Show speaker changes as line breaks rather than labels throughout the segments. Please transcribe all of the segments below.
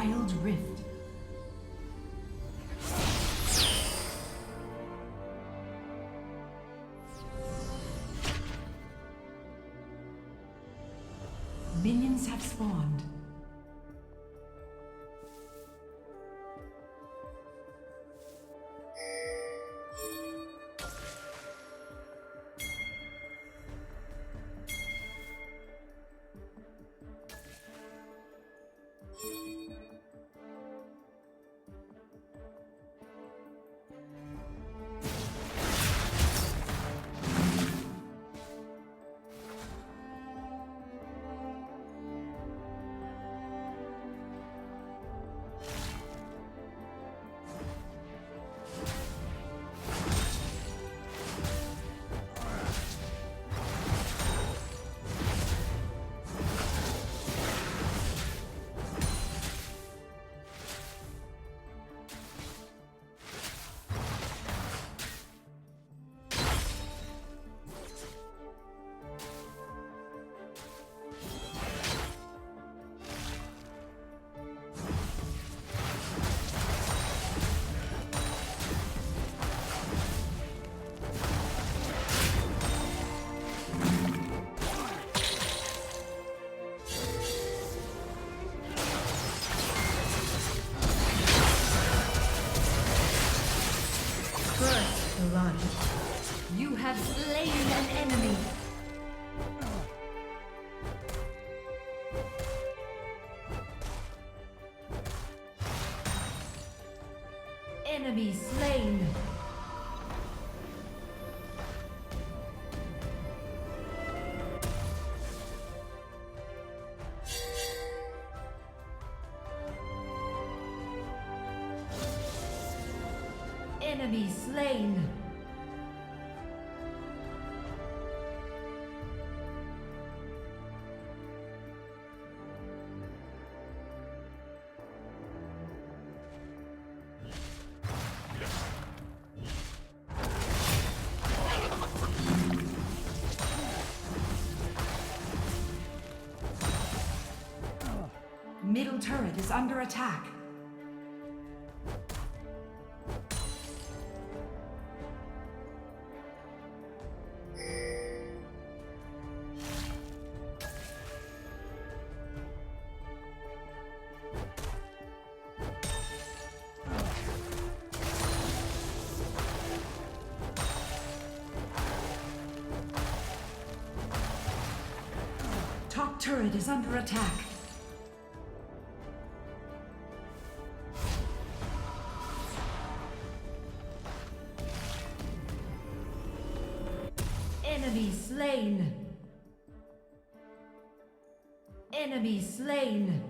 Wild Rift. Minions have spawned.
Blood. You have slain an enemy. Enemy slain. Enemy slain.
Middle turret is under attack. Top turret is under attack.
Enemy slain. Enemy slain.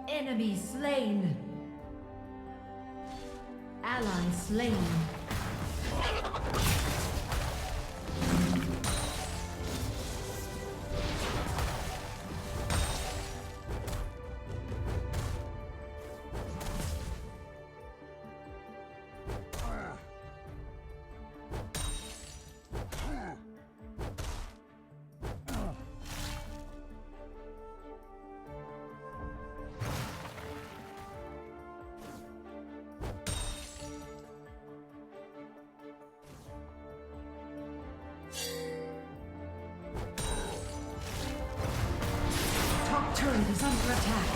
Enemy slain. Ally slain.
Turret is under attack.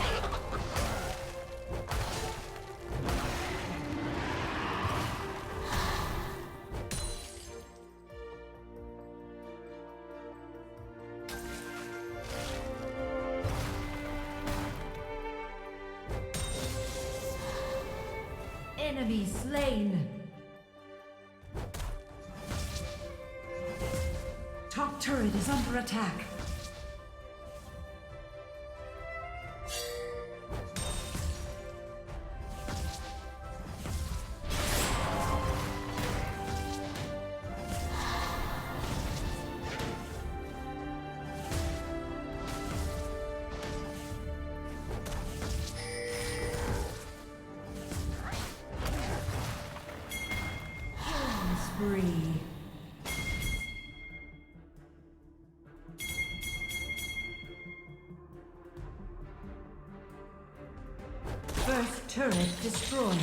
Enemy slain.
Top turret is under attack.
Spree.
Turret destroyed.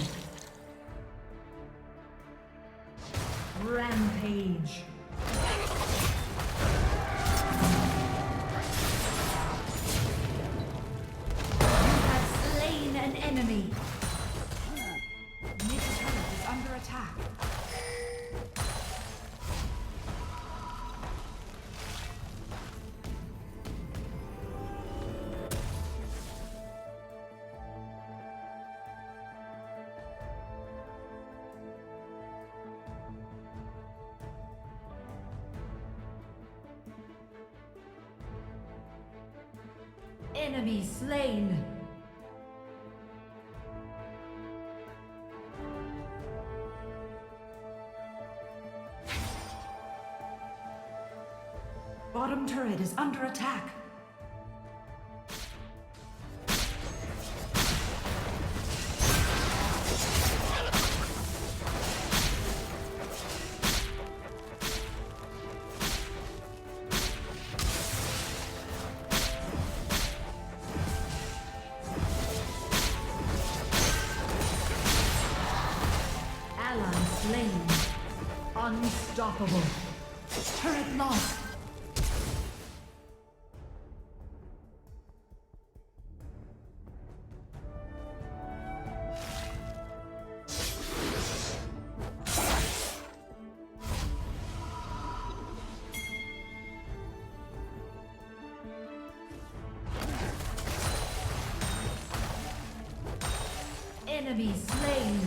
Rampage.
You have slain an enemy.
Middle turret is under attack.
Enemy slain.
Bottom turret is under attack.
Ally slain.
Unstoppable. Turret lost.
Enemy slain.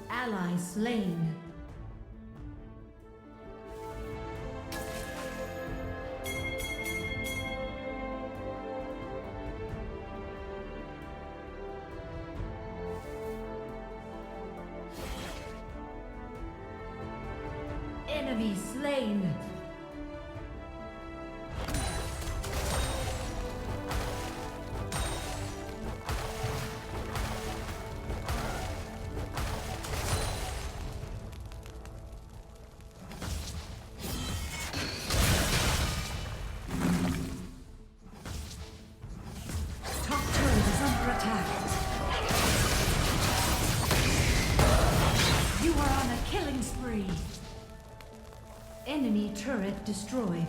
Ally slain. Enemy slain.
Top turret is under attack. You are on a killing spree. Enemy turret destroyed.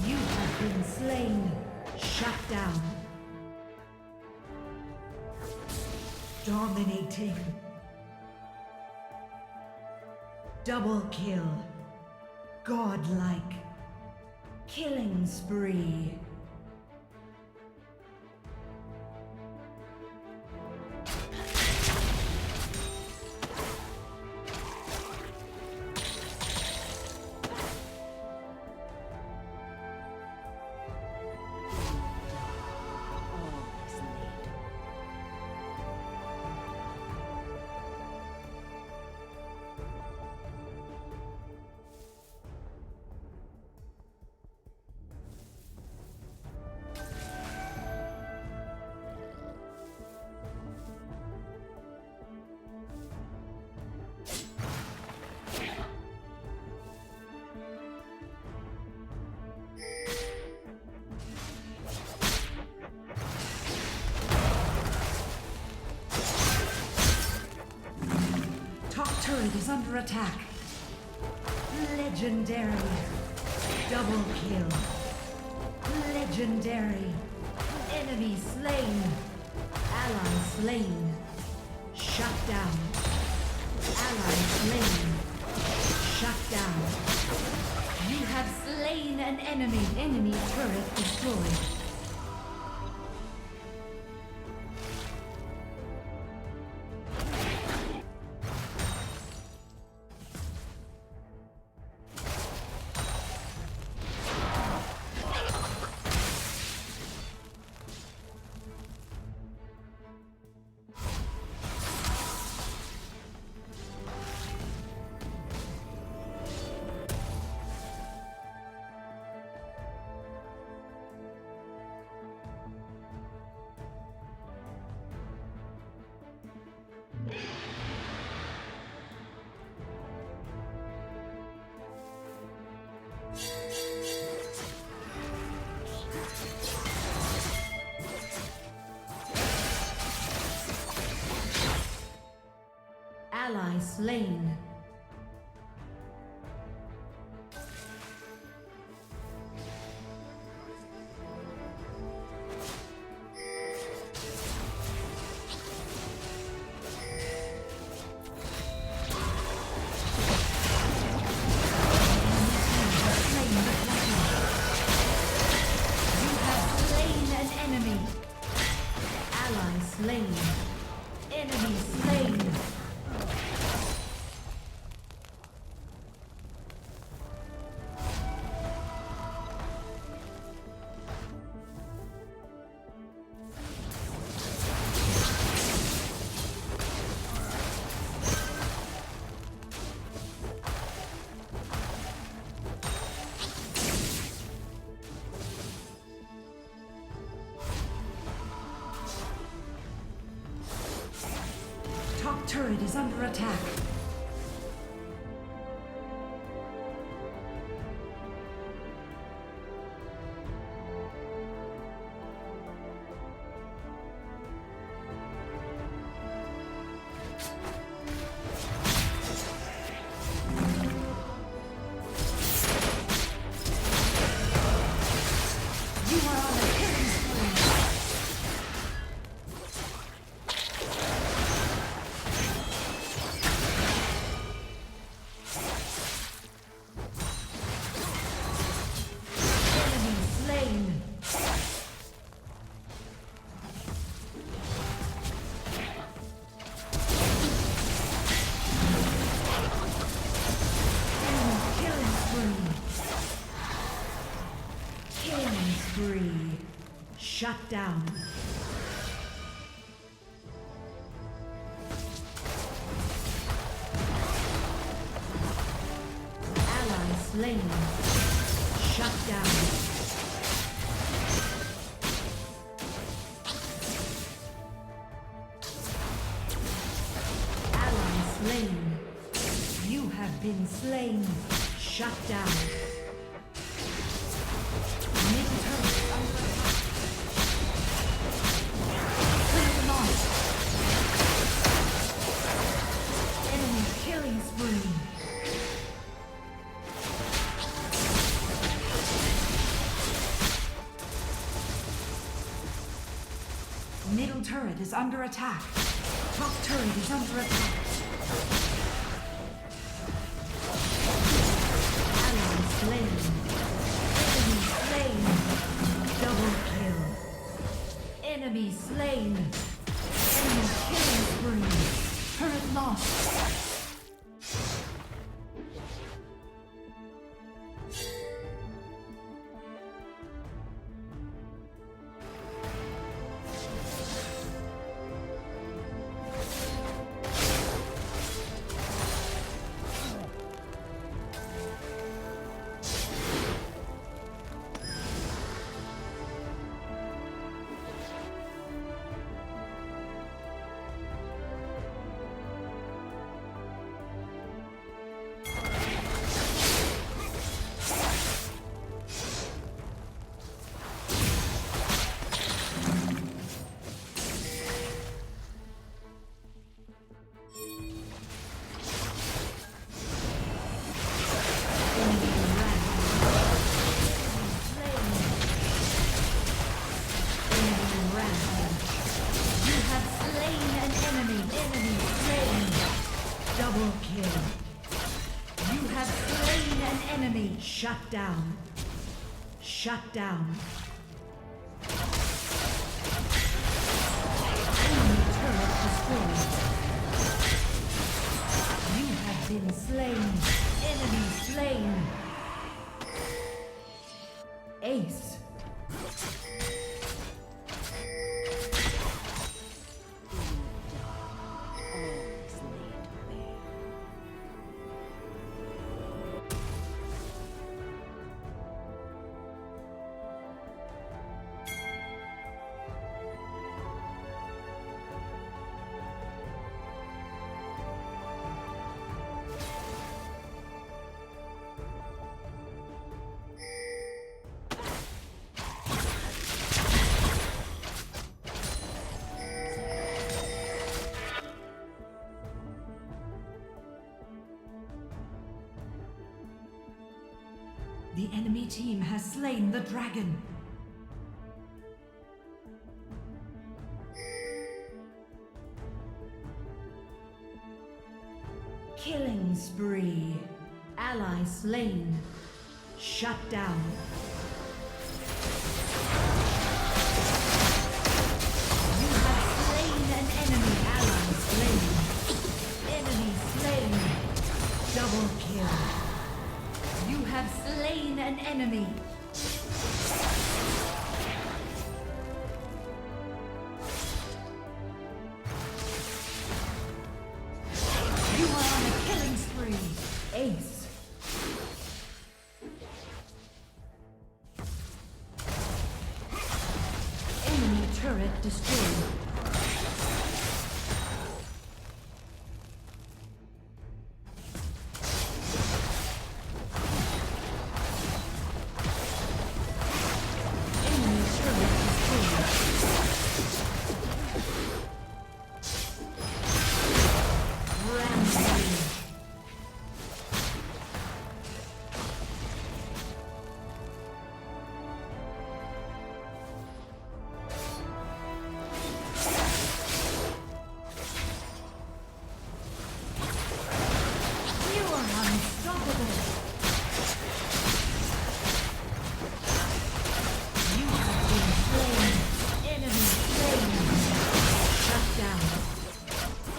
You have been slain. Shut down. Dominating. Double kill. Godlike. Killing spree. Turret is under attack. Legendary. Double kill. Legendary.
Enemy slain. Ally slain.
Shut down.
Ally slain.
Shut down.
You have slain an enemy.
Enemy turret destroyed.
slain. Slain. Enemy slain.
Top turret is under attack. You are on a killing spree. Shut down. Ally slain. Shut down. Ally slain. You have been slain. Shut down. Middle turret under attack. Middle turret is under attack. Top turret is under attack. Ally slain. Enemy slain. Double kill. Enemy slain. Enemy killing spree. Turret lost. Shut down. Shut down. Enemy turret destroyed. You have been slain. Enemy slain. Ace. enemy team has slain the dragon. Killing spree. Ally slain. Shut down. You have slain an enemy. Ally slain. Enemy slain. Double kill. You have slain an enemy. You are on a killing spree. Ace. Enemy turret destroyed.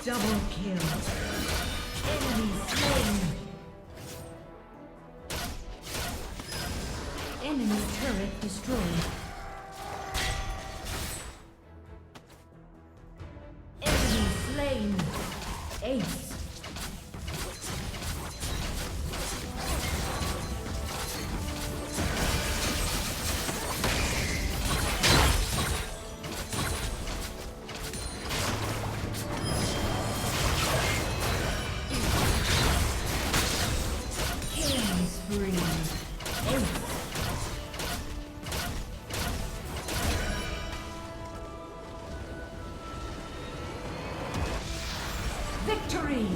Double kill. Enemy slain. Enemy turret destroyed. Enemy slain. Ace. Victory!